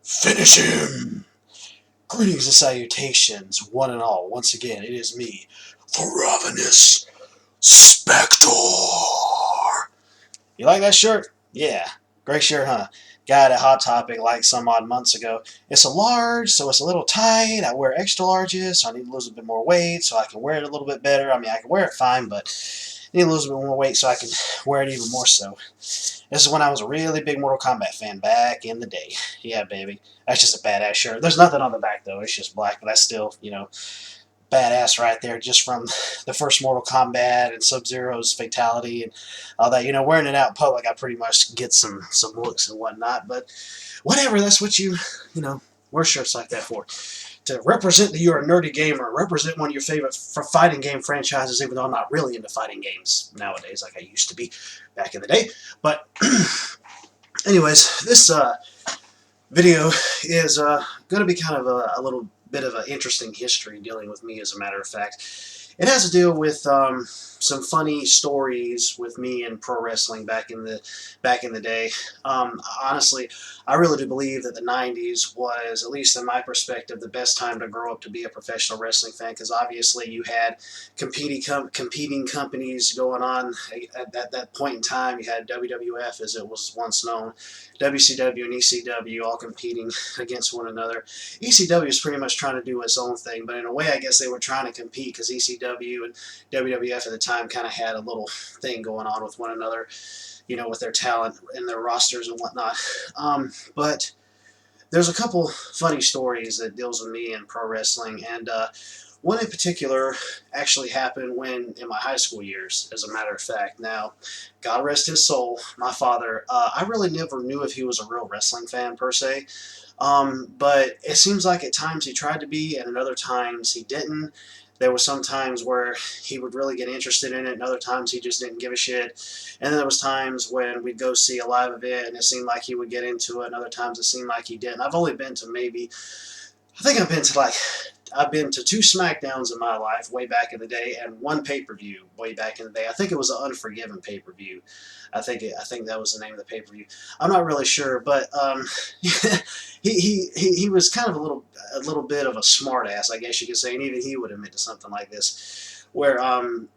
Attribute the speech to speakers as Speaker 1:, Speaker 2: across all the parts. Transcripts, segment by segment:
Speaker 1: Finish him! Greetings and salutations, one and all. Once again, it is me, the Ravenous Spectre. You like that shirt? Yeah. Great shirt, huh? Got a Hot Topic like some odd months ago. It's a large, so it's a little tight. I wear extra larges, so I need to lose a bit more weight so I can wear it a little bit better. I mean, I can wear it fine, but I need to lose a bit more weight so I can wear it even more so. This is when I was a really big Mortal Kombat fan back in the day. Yeah, baby. That's just a badass shirt. There's nothing on the back, though. It's just black, but that's still, badass right there just from the first Mortal Kombat and Sub-Zero's fatality and all that. Wearing it out in public, I pretty much get some looks and whatnot. But whatever, that's what wear shirts like that for. To represent that you're a nerdy gamer, represent one of your favorite fighting game franchises, even though I'm not really into fighting games nowadays like I used to be back in the day. But anyways, this video is going to be kind of a little bit of an interesting history dealing with me, as a matter of fact. It has to deal with some funny stories with me and pro wrestling back in the day. Honestly, I really do believe that the '90s was, at least in my perspective, the best time to grow up to be a professional wrestling fan, because obviously you had competing companies going on at that point in time. You had WWF, as it was once known, WCW and ECW all competing against one another. ECW is pretty much trying to do its own thing, but in a way I guess they were trying to compete because ECW and WWF at the time kind of had a little thing going on with one another, with their talent and their rosters and whatnot. But there's a couple funny stories that deals with me in pro wrestling, and one in particular actually happened in my high school years, as a matter of fact. Now, God rest his soul, my father, I really never knew if he was a real wrestling fan per se. But it seems like at times he tried to be, and at other times he didn't. There was some times where he would really get interested in it, and other times he just didn't give a shit. And then there was times when we'd go see a live event, and it seemed like he would get into it, and other times it seemed like he didn't. I've only been to I've been to two SmackDowns in my life way back in the day, and one pay-per-view way back in the day. I think it was an Unforgiven pay-per-view. I think that was the name of the pay-per-view. I'm not really sure, but he was kind of a little bit of a smartass, I guess you could say, and even he would admit to something like this, where on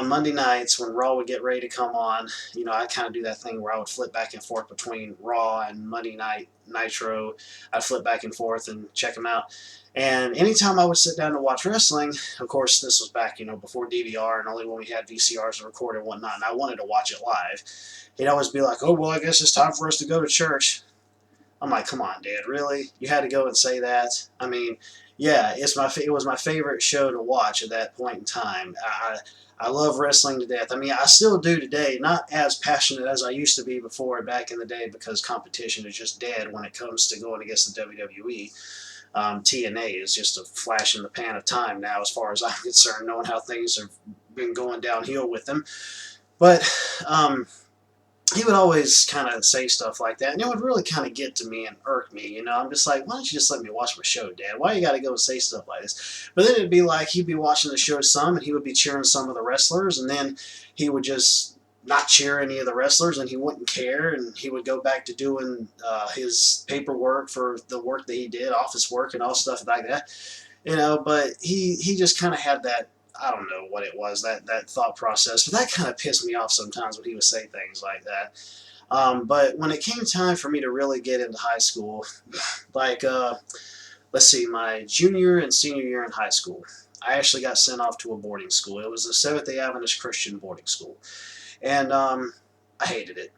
Speaker 1: Monday nights when Raw would get ready to come on, I kind of do that thing where I would flip back and forth between Raw and Monday Night Nitro. I'd flip back and forth and check them out. And anytime I would sit down to watch wrestling, of course, this was back, before DVR and only when we had VCRs to record and whatnot, and I wanted to watch it live, he'd always be like, "Oh, well, I guess it's time for us to go to church." I'm like, "Come on, Dad, really? You had to go and say that?" I mean, yeah, it was my favorite show to watch at that point in time. I love wrestling to death. I mean, I still do today, not as passionate as I used to be before back in the day, because competition is just dead when it comes to going against the WWE. TNA is just a flash in the pan of time now, as far as I'm concerned, knowing how things have been going downhill with them. But he would always kind of say stuff like that, and it would really kind of get to me and irk me. I'm just like, why don't you just let me watch my show, Dad? Why you got to go and say stuff like this? But then it'd be like he'd be watching the show some, and he would be cheering some of the wrestlers, and then he would just not cheer any of the wrestlers, and he wouldn't care, and he would go back to doing his paperwork for the work that he did, office work and all stuff like that. But he just kind of had that, I don't know what it was, that thought process, but that kind of pissed me off sometimes when he would say things like that. But when it came time for me to really get into high school, like, let's see, my junior and senior year in high school, I actually got sent off to a boarding school. It was the Seventh-day Adventist Christian boarding school. And I hated it.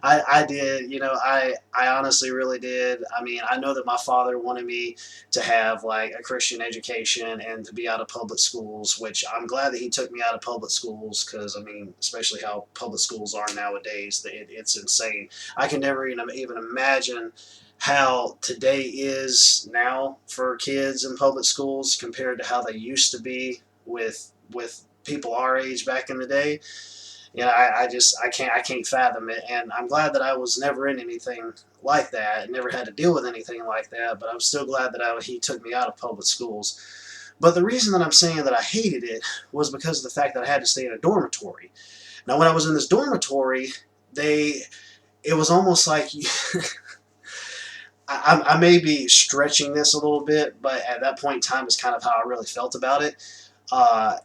Speaker 1: I did, I honestly really did. I mean, I know that my father wanted me to have like a Christian education and to be out of public schools, which I'm glad that he took me out of public schools, because, I mean, especially how public schools are nowadays, it's insane. I can never even imagine how today is now for kids in public schools compared to how they used to be with people our age back in the day. I can't fathom it, and I'm glad that I was never in anything like that, and never had to deal with anything like that. But I'm still glad that he took me out of public schools. But the reason that I'm saying that I hated it was because of the fact that I had to stay in a dormitory. Now, when I was in this dormitory, it was almost like I may be stretching this a little bit, but at that point in time is kind of how I really felt about it.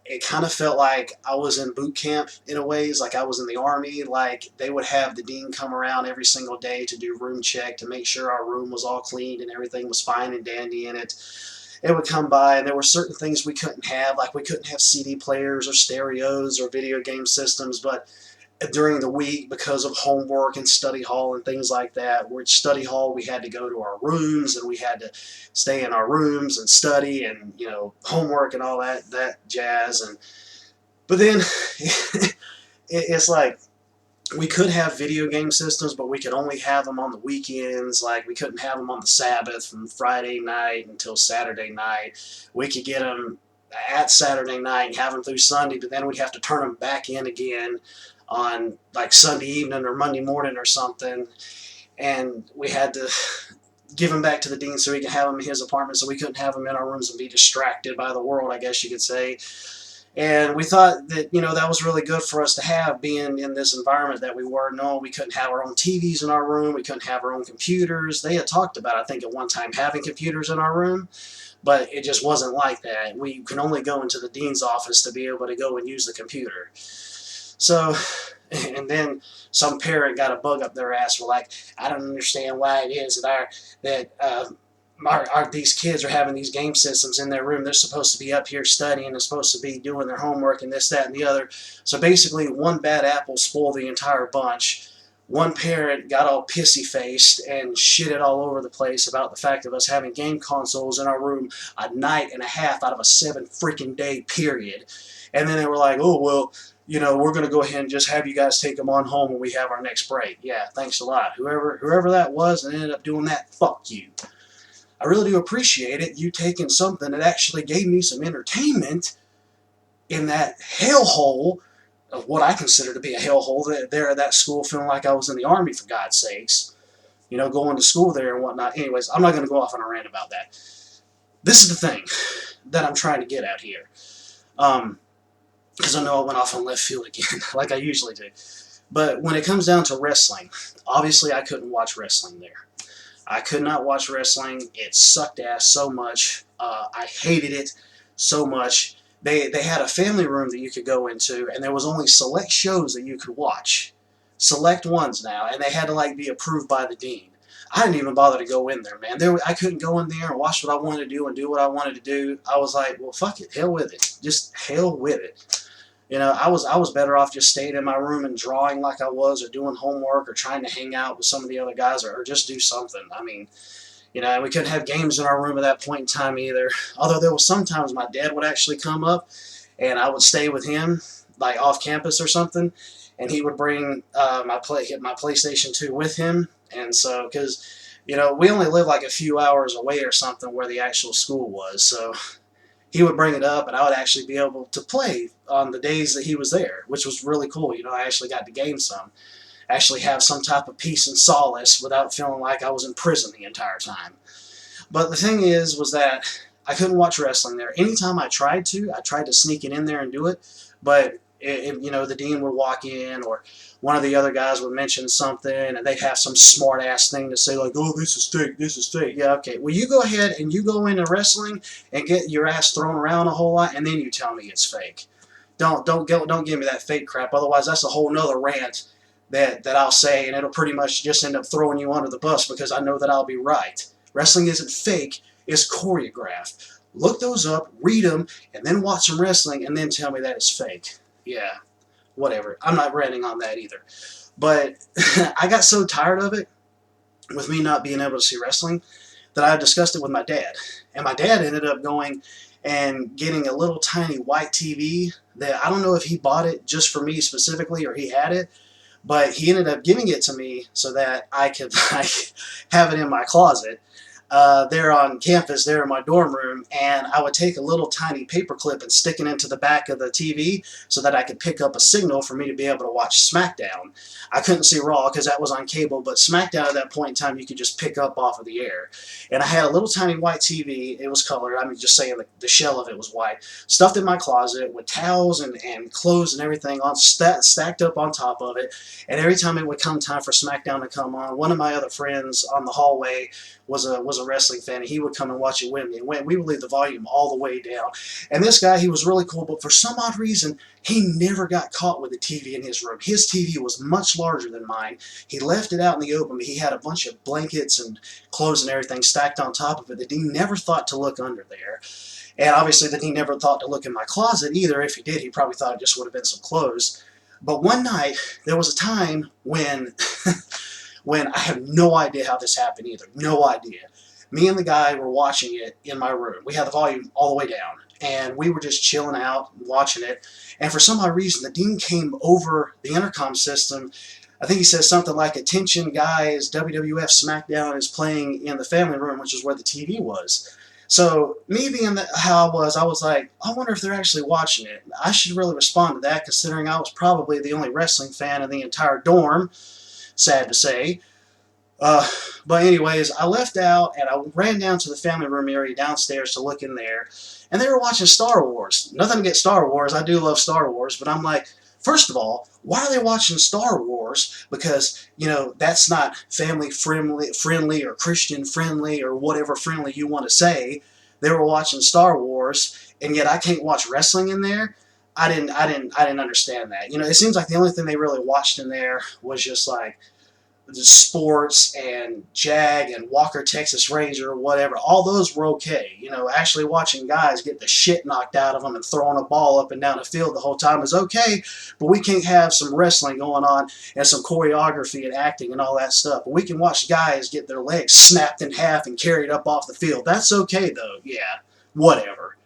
Speaker 1: It kind of felt like I was in boot camp in a ways, like I was in the army. Like they would have the dean come around every single day to do room check to make sure our room was all cleaned and everything was fine and dandy in it. It would come by, and there were certain things we couldn't have, like we couldn't have CD players or stereos or video game systems, but during the week, because of homework and study hall and things like that, which study hall we had to go to our rooms and we had to stay in our rooms and study, and homework and all that jazz. And but then it's like we could have video game systems, but we could only have them on the weekends. Like we couldn't have them on the Sabbath from Friday night until Saturday night. We could get them at Saturday night and have them through Sunday, but then we'd have to turn them back in again on like Sunday evening or Monday morning or something. And we had to give them back to the dean so he could have them in his apartment, so we couldn't have them in our rooms and be distracted by the world, I guess you could say. And we thought that, that was really good for us to have, being in this environment that we were. No, we couldn't have our own TVs in our room. We couldn't have our own computers. They had talked about, I think, at one time having computers in our room, but it just wasn't like that. We can only go into the dean's office to be able to go and use the computer. So, and then some parent got a bug up their ass. We're like, I don't understand why it is that these kids are having these game systems in their room. They're supposed to be up here studying. They're supposed to be doing their homework and this, that, and the other. So basically, one bad apple spoiled the entire bunch. One parent got all pissy-faced and shitted all over the place about the fact of us having game consoles in our room a night and a half out of a 7 freaking day period. And then they were like, oh, well, we're going to go ahead and just have you guys take them on home when we have our next break. Yeah, thanks a lot. Whoever that was and ended up doing that, fuck you. I really do appreciate it, you taking something that actually gave me some entertainment in that hellhole of what I consider to be a hellhole there at that school, feeling like I was in the Army, for God's sakes. Going to school there and whatnot. Anyways, I'm not going to go off on a rant about that. This is the thing that I'm trying to get at here. Because I know I went off on left field again, like I usually do. But when it comes down to wrestling, obviously I couldn't watch wrestling there. I could not watch wrestling. It sucked ass so much. I hated it so much. They had a family room that you could go into, and there was only select shows that you could watch. Select ones now, and they had to be approved by the dean. I didn't even bother to go in there, man. I couldn't go in there and watch what I wanted to do and do what I wanted to do. I was like, well, fuck it. Hell with it. Just hell with it. I was better off just staying in my room and drawing like I was, or doing homework, or trying to hang out with some of the other guys, or just do something. I mean, and we couldn't have games in our room at that point in time either. Although there was sometimes my dad would actually come up, and I would stay with him, like off campus or something, and he would bring my PlayStation 2 with him. And so, because we only lived like a few hours away or something where the actual school was, so he would bring it up, and I would actually be able to play on the days that he was there, which was really cool. I actually got to game some, actually have some type of peace and solace without feeling like I was in prison the entire time. But the thing was that I couldn't watch wrestling there. Anytime I tried to sneak it in there and do it, but the dean would walk in, or one of the other guys would mention something, and they'd have some smart ass thing to say, like, oh, this is fake. Yeah, okay. Well, you go ahead and you go into wrestling and get your ass thrown around a whole lot, and then you tell me it's fake. Don't give me that fake crap. Otherwise, that's a whole nother rant that I'll say, and it'll pretty much just end up throwing you under the bus, because I know that I'll be right. Wrestling isn't fake, it's choreographed. Look those up, read them, and then watch some wrestling, and then tell me that it's fake. Yeah, whatever. I'm not ranting on that either. But I got so tired of it, with me not being able to see wrestling, that I discussed it with my dad. And my dad ended up going and getting a little tiny white TV that I don't know if he bought it just for me specifically, or he had it, but he ended up giving it to me so that I could have it in my closet. there on campus, there in my dorm room, and I would take a little tiny paper clip and stick it into the back of the TV so that I could pick up a signal for me to be able to watch SmackDown. I couldn't see Raw because that was on cable, but SmackDown at that point in time you could just pick up off of the air. And I had a little tiny white TV. It was colored. I mean, just saying the shell of it was white. Stuffed in my closet with towels and clothes and everything on stacked up on top of it. And every time it would come time for SmackDown to come on, one of my other friends on the hallway was a wrestling fan, and he would come and watch it with me. And we would leave the volume all the way down. And this guy, he was really cool, but for some odd reason, he never got caught with a TV in his room. His TV was much larger than mine. He left it out in the open, but he had a bunch of blankets and clothes and everything stacked on top of it that he never thought to look under there. And obviously that he never thought to look in my closet either. If he did, he probably thought it just would have been some clothes. But one night, there was a time when when I have no idea how this happened either. No idea. Me and the guy were watching it in my room. We had the volume all the way down. And we were just chilling out, watching it. And for some odd reason, the dean came over the intercom system. I think he says something like, "Attention guys, WWF SmackDown is playing in the family room," which is where the TV was. So me being how I was like, I wonder if they're actually watching it. I should really respond to that, considering I was probably the only wrestling fan in the entire dorm, sad to say. Uh, but anyways, I left out and I ran down to the family room area downstairs to look in there, and they were watching Star Wars. Nothing against Star Wars, I do love Star Wars, but I'm like, first of all, why are they watching Star Wars? Because, you know, that's not family friendly or Christian friendly or whatever friendly you want to say. They were watching Star Wars, and yet I can't watch wrestling in there. I didn't understand that. You know, it seems like the only thing they really watched in there was just like the sports and Jag and Walker Texas Ranger or whatever. All those were okay. You know, actually watching guys get the shit knocked out of them and throwing a ball up and down the field the whole time is okay, but we can't have some wrestling going on and some choreography and acting and all that stuff. But we can watch guys get their legs snapped in half and carried up off the field. That's okay though. Yeah, whatever.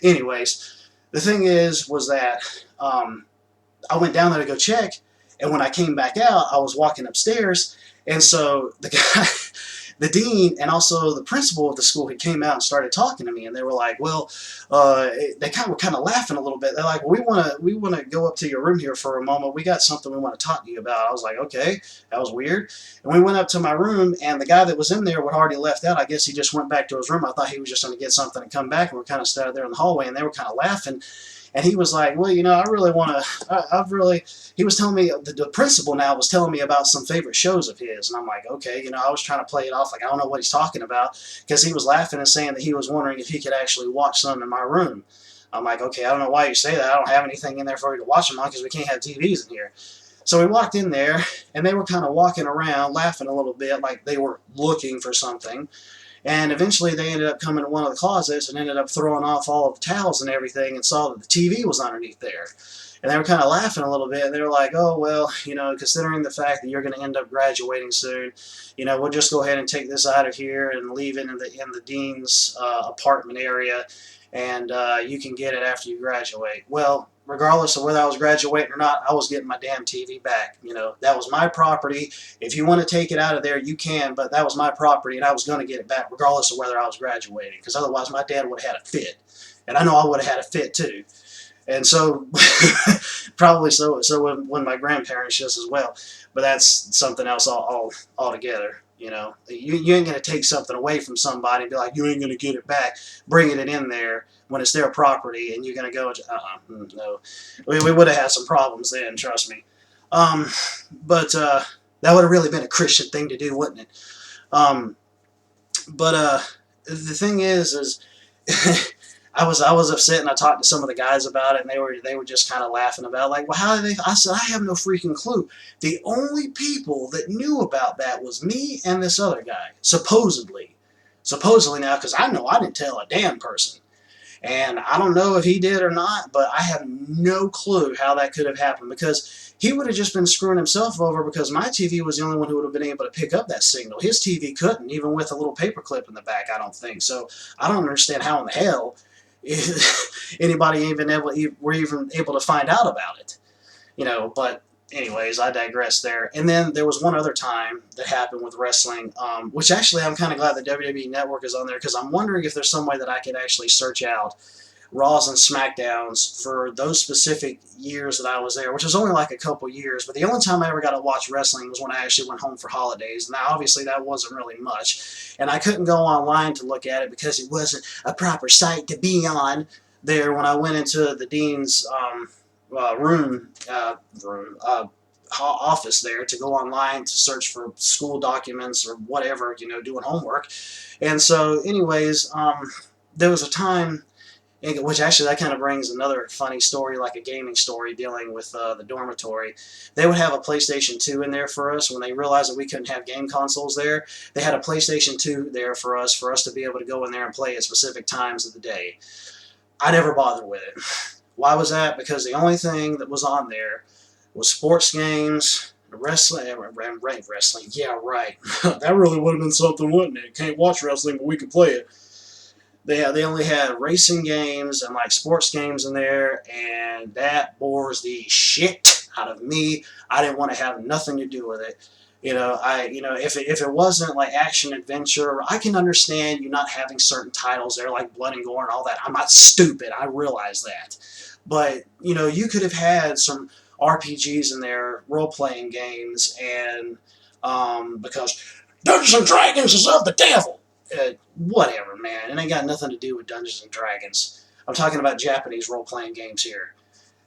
Speaker 1: Anyways, the thing was that I went down there to go check, and when I came back out, I was walking upstairs, and so the guy, the dean, and also the principal of the school, he came out and started talking to me, and they were like, well, they were kind of laughing a little bit. They're like, well, we want to go up to your room here for a moment. We got something we want to talk to you about. I was like, okay, that was weird. And we went up to my room, and the guy that was in there had already left out. I guess he just went back to his room. I thought he was just going to get something and come back, and we're kind of standing there in the hallway, and they were kind of laughing. And he was like, well, you know, I really want to, I've really, he was telling me, the principal now was telling me about some favorite shows of his. And I'm like, okay, you know, I was trying to play it off like I don't know what he's talking about, because he was laughing and saying that he was wondering if he could actually watch some in my room. I'm like, okay, I don't know why you say that. I don't have anything in there for you to watch them on because we can't have TVs in here. So we walked in there, and they were kind of walking around, laughing a little bit like they were looking for something. And eventually they ended up coming to one of the closets and ended up throwing off all of the towels and everything and saw that the TV was underneath there. And they were kind of laughing a little bit. And they were like, oh, well, you know, considering the fact that you're going to end up graduating soon, you know, we'll just go ahead and take this out of here and leave it in the dean's apartment area, and you can get it after you graduate. Well, regardless of whether I was graduating or not, I was getting my damn TV back. You know, that was my property. If you want to take it out of there, you can, but that was my property, and I was going to get it back regardless of whether I was graduating, because otherwise my dad would have had a fit. And I know I would have had a fit too. And so, probably so when my grandparents just as well. But that's something else altogether. You know, you ain't going to take something away from somebody and be like, you ain't going to get it back, bringing it in there when it's their property, and you're going to go, no. We would have had some problems then, trust me. But that would have really been a Christian thing to do, wouldn't it? But the thing is I was upset, and I talked to some of the guys about it, and they were just kind of laughing about it, like, well, how did they? I said, I have no freaking clue. The only people that knew about that was me and this other guy, supposedly now, because I know I didn't tell a damn person, and I don't know if he did or not, but I have no clue how that could have happened, because he would have just been screwing himself over, because my TV was the only one who would have been able to pick up that signal. His TV couldn't, even with a little paper clip in the back, I don't think. So I don't understand how in the hell anybody were even able to find out about it, you know. But anyways, I digress there. And then there was one other time that happened with wrestling, which actually I'm kind of glad the WWE Network is on there because I'm wondering if there's some way that I could actually search out Raws and SmackDowns for those specific years that I was there, which was only like a couple years. But the only time I ever got to watch wrestling was when I actually went home for holidays. Now, obviously, that wasn't really much. And I couldn't go online to look at it because it wasn't a proper site to be on there when I went into the dean's office there to go online to search for school documents or whatever, doing homework. And so, anyways, there was a time, which actually that kind of brings another funny story, like a gaming story dealing with the dormitory. They would have a PlayStation 2 in there for us when they realized that we couldn't have game consoles there. They had a PlayStation 2 there for us to be able to go in there and play at specific times of the day. I never bothered with it. Why was that? Because the only thing that was on there was sports games, wrestling. Yeah, right. That really would have been something, wouldn't it? Can't watch wrestling, but we could play it. They only had racing games and like sports games in there, and that bores the shit out of me. I didn't want to have nothing to do with it. If it wasn't like action adventure, I can understand you not having certain titles there like Blood and Gore and all that. I'm not stupid. I realize that. But, you could have had some RPGs in there, role-playing games, and because Dungeons and Dragons is of the devil. Whatever, man. It ain't got nothing to do with Dungeons and Dragons. I'm talking about Japanese role-playing games here.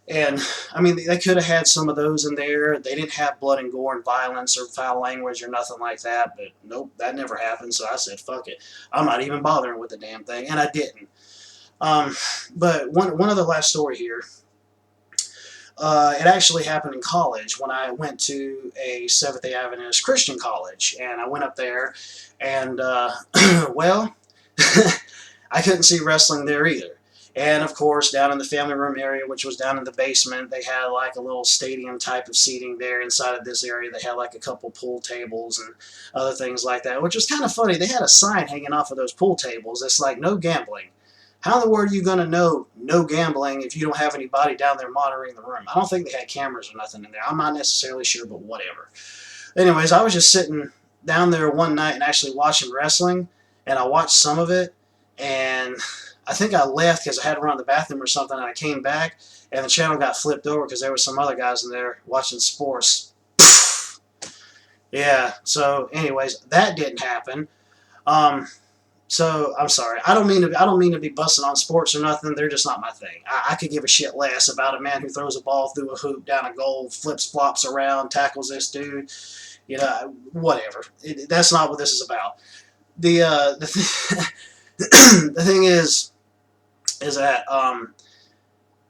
Speaker 1: And, I mean, they could have had some of those in there. They didn't have blood and gore and violence or foul language or nothing like that. But, nope, that never happened. So I said, fuck it. I'm not even bothering with the damn thing. And I didn't. But one other last story here. It actually happened in college when I went to a Seventh-day Adventist Christian college. And I went up there and, well, I couldn't see wrestling there either. And, of course, down in the family room area, which was down in the basement, they had, like, a little stadium type of seating there inside of this area. They had, like, a couple pool tables and other things like that, which was kind of funny. They had a sign hanging off of those pool tables that's like, no gambling. How in the world are you going to know no gambling if you don't have anybody down there monitoring the room? I don't think they had cameras or nothing in there. I'm not necessarily sure, but whatever. Anyways, I was just sitting down there one night and actually watching wrestling, and I watched some of it, and I think I left because I had to run to the bathroom or something, and I came back, and the channel got flipped over because there were some other guys in there watching sports. Yeah, so anyways, that didn't happen. So I'm sorry. I don't mean to be busting on sports or nothing. They're just not my thing. I could give a shit less about a man who throws a ball through a hoop down a goal, flips flops around, tackles this dude. Whatever. That's not what this is about. The thing is that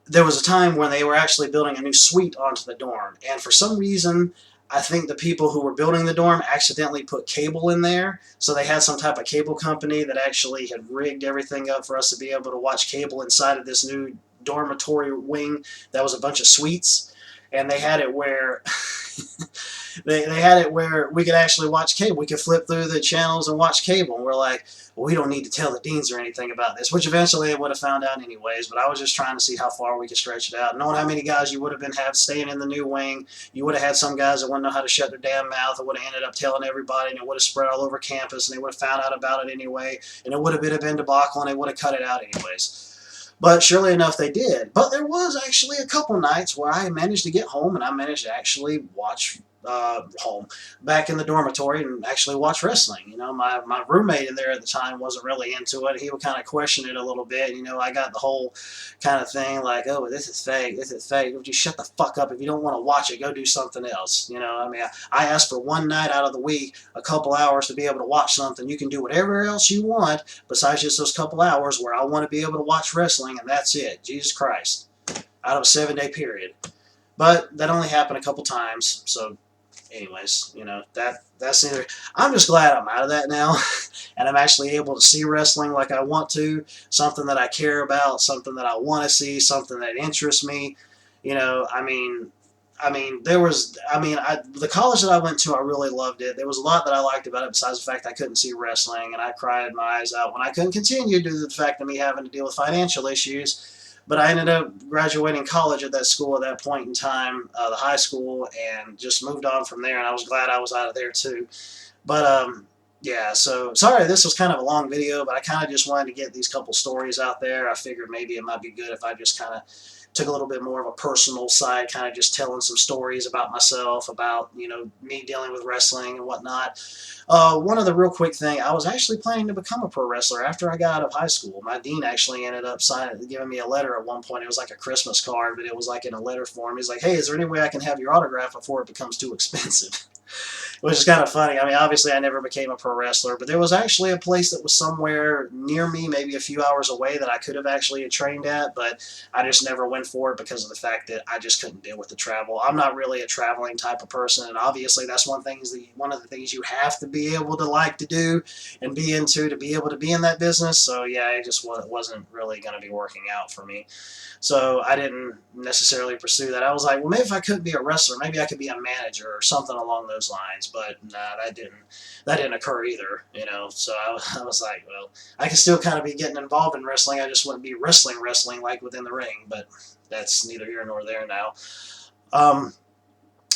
Speaker 1: there was a time when they were actually building a new suite onto the dorm, and for some reason, I think the people who were building the dorm accidentally put cable in there, so they had some type of cable company that actually had rigged everything up for us to be able to watch cable inside of this new dormitory wing that was a bunch of suites, and they had it where they had it where we could actually watch cable. We could flip through the channels and watch cable, and we're like, well, we don't need to tell the deans or anything about this, which eventually they would have found out anyways, but I was just trying to see how far we could stretch it out. Knowing how many guys you would have been staying in the new wing, you would have had some guys that wouldn't know how to shut their damn mouth and would have ended up telling everybody, and it would have spread all over campus, and they would have found out about it anyway, and it would have been a debacle, and they would have cut it out anyways. But surely enough, they did. But there was actually a couple nights where I managed to get home, and I managed to actually watch back in the dormitory and actually watch wrestling. My roommate in there at the time wasn't really into it. He would kind of question it a little bit. I got the whole kind of thing like, oh, this is fake, this is fake. Would you shut the fuck up? If you don't want to watch it, go do something else. I asked for one night out of the week, a couple hours to be able to watch something. You can do whatever else you want besides just those couple hours where I want to be able to watch wrestling, and that's it. Jesus Christ. Out of a 7-day period. But that only happened a couple times, so anyways, that's either. I'm just glad I'm out of that now, and I'm actually able to see wrestling like I want to, something that I care about, something that I want to see, something that interests me. The college that I went to, I really loved it. There was a lot that I liked about it besides the fact I couldn't see wrestling, and I cried my eyes out when I couldn't continue due to the fact of me having to deal with financial issues. But I ended up graduating college at that school at that point in time, the high school, and just moved on from there. And I was glad I was out of there too. But yeah, so sorry this was kind of a long video, but I kind of just wanted to get these couple stories out there. I figured maybe it might be good if I just kind of took a little bit more of a personal side, kind of just telling some stories about myself, about, you know, me dealing with wrestling and whatnot. One other real quick thing, I was actually planning to become a pro wrestler after I got out of high school. My dean actually ended up giving me a letter at one point. It was like a Christmas card, but it was like in a letter form. He's like, hey, is there any way I can have your autograph before it becomes too expensive? Which is kind of funny. I mean, obviously, I never became a pro wrestler, but there was actually a place that was somewhere near me, maybe a few hours away, that I could have actually trained at, but I just never went for it because of the fact that I just couldn't deal with the travel. I'm not really a traveling type of person, and obviously, that's one of the things you have to be able to like to do and be into to be able to be in that business. So yeah, it just wasn't really going to be working out for me. So I didn't necessarily pursue that. I was like, well, maybe if I couldn't be a wrestler, maybe I could be a manager or something along those lines. But nah, that didn't occur either. You know, so I was like, well, I could still kind of be getting involved in wrestling. I just wouldn't be wrestling like within the ring. But that's neither here nor there now. Um,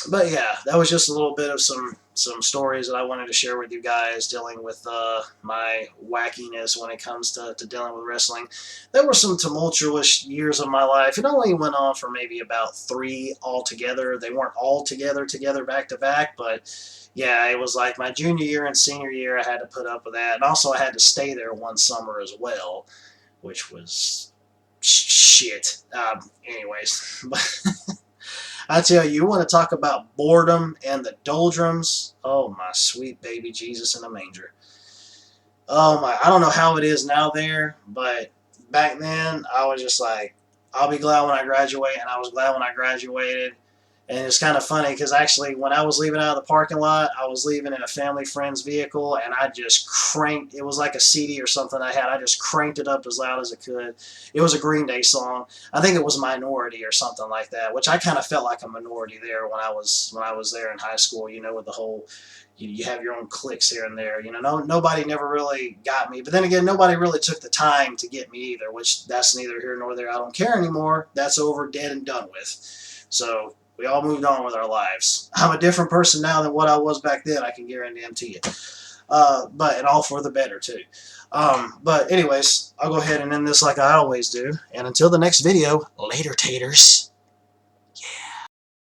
Speaker 1: but yeah, that was just a little bit of some stories that I wanted to share with you guys dealing with my wackiness when it comes to dealing with wrestling. There were some tumultuous years of my life. It only went on for maybe about 3 altogether. They weren't all together back to back, but yeah, it was like my junior year and senior year I had to put up with that. And also I had to stay there one summer as well, which was shit. Anyways, I tell you, you want to talk about boredom and the doldrums? Oh, my sweet baby Jesus in a manger. Oh, my. I don't know how it is now there, but back then, I was just like, I'll be glad when I graduate, and I was glad when I graduated. And it's kind of funny because actually, when I was leaving out of the parking lot, I was leaving in a family friend's vehicle, and I just cranked. It was like a CD or something I had. I just cranked it up as loud as I could. It was a Green Day song. I think it was Minority or something like that, which I kind of felt like a minority there when I was there in high school. You know, with the whole you have your own cliques here and there. You know, nobody never really got me. But then again, nobody really took the time to get me either, which that's neither here nor there. I don't care anymore. That's over, dead, and done with. So we all moved on with our lives. I'm a different person now than what I was back then, I can guarantee you. But and all for the better, too. But anyways, I'll go ahead and end this like I always do. And until the next video, later, taters. Yeah.